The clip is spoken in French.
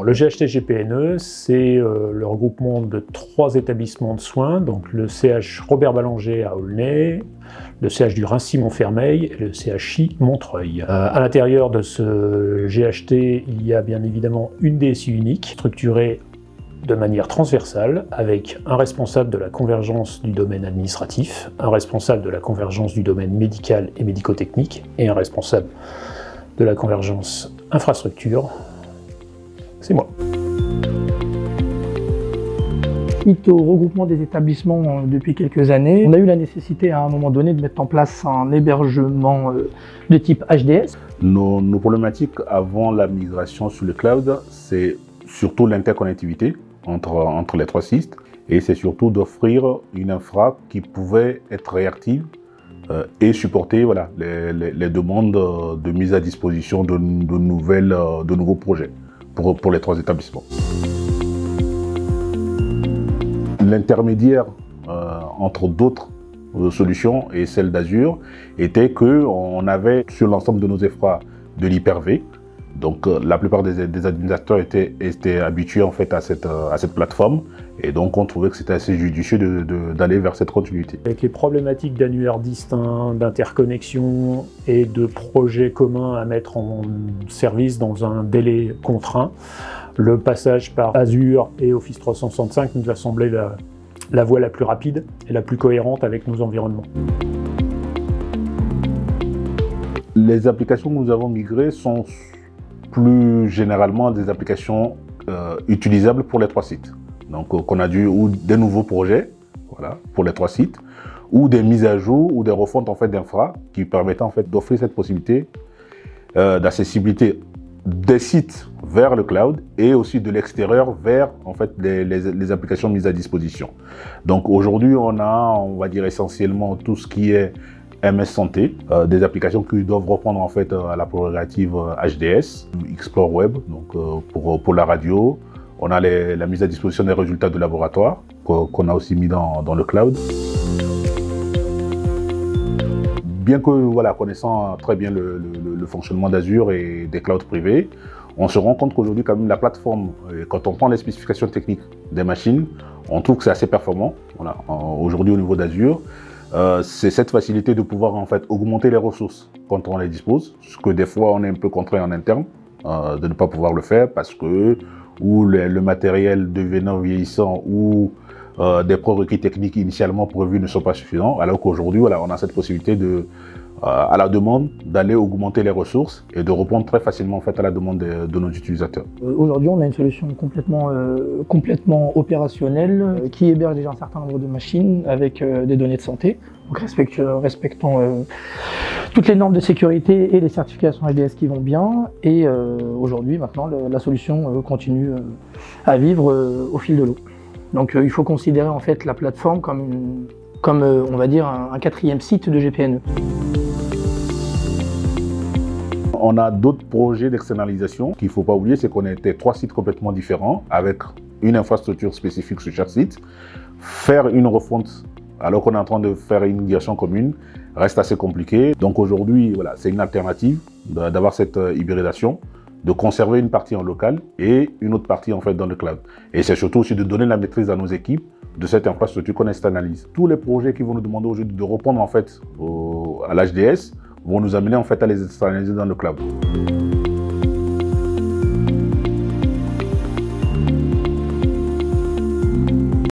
le GHT-GPNE, c'est le regroupement de 3 établissements de soins, donc le CH Robert Ballanger à Aulnay, le CH du Raincy-Montfermeil et le CHI Montreuil. À l'intérieur de ce GHT, il y a bien évidemment une DSI unique, structurée de manière transversale, avec un responsable de la convergence du domaine administratif, un responsable de la convergence du domaine médical et médico-technique, et un responsable de la convergence infrastructure. C'est moi. Suite au regroupement des établissements depuis quelques années, on a eu la nécessité à un moment donné de mettre en place un hébergement de type HDS. Nos problématiques avant la migration sur le cloud, c'est surtout l'interconnectivité entre les 3 sites, et c'est surtout d'offrir une infra qui pouvait être réactive et supporter voilà, les demandes de mise à disposition de nouveaux projets pour les 3 établissements. L'intermédiaire entre d'autres solutions et celle d'Azure était qu'on avait sur l'ensemble de nos infra de l'Hyper-V. Donc la plupart des administrateurs étaient habitués en fait à cette plateforme, et donc on trouvait que c'était assez judicieux d'aller vers cette continuité. Avec les problématiques d'annuaires distincts, d'interconnexion et de projets communs à mettre en service dans un délai contraint, le passage par Azure et Office 365 nous a semblé la voie la plus rapide et la plus cohérente avec nos environnements. Les applications que nous avons migrées sont plus généralement des applications utilisables pour les 3 sites. Donc qu'on a ou des nouveaux projets, voilà, pour les 3 sites, ou des mises à jour ou des refontes en fait d'infra qui permettent en fait d'offrir cette possibilité d'accessibilité des sites vers le cloud et aussi de l'extérieur vers en fait les applications mises à disposition. Donc aujourd'hui on va dire essentiellement tout ce qui est MS Santé, des applications qui doivent reprendre en fait à la prérogative HDS, Explore Web, donc pour la radio. On a la mise à disposition des résultats de laboratoire qu'on a aussi mis dans le cloud. Bien que voilà, connaissant très bien le fonctionnement d'Azure et des clouds privés, on se rend compte qu'aujourd'hui quand même la plateforme, quand on prend les spécifications techniques des machines, on trouve que c'est assez performant. Voilà. Aujourd'hui au niveau d'Azure, c'est cette facilité de pouvoir en fait augmenter les ressources quand on les dispose, ce que des fois on est un peu contraint en interne de ne pas pouvoir le faire parce que le matériel devenant vieillissant ou des prérequis techniques initialement prévus ne sont pas suffisants, alors qu'aujourd'hui voilà, on a cette possibilité à la demande d'aller augmenter les ressources et de répondre très facilement en fait à la demande de nos utilisateurs. Aujourd'hui on a une solution complètement opérationnelle qui héberge déjà un certain nombre de machines avec des données de santé, donc respectant toutes les normes de sécurité et les certifications HDS qui vont bien, et aujourd'hui maintenant la solution continue à vivre au fil de l'eau. Donc il faut considérer en fait la plateforme comme on va dire un 4e site de GPNE. On a d'autres projets d'externalisation qu'il ne faut pas oublier, c'est qu'on était 3 sites complètement différents avec une infrastructure spécifique sur chaque site. Faire une refonte alors qu'on est en train de faire une migration commune reste assez compliqué. Donc aujourd'hui, voilà, c'est une alternative d'avoir cette hybridation, de conserver une partie en local et une autre partie en fait dans le cloud. Et c'est surtout aussi de donner la maîtrise à nos équipes de cette infrastructure qu'on externalise. Tous les projets qui vont nous demander aujourd'hui de répondre en fait à l'HDS vont nous amener en fait à les externaliser dans le cloud.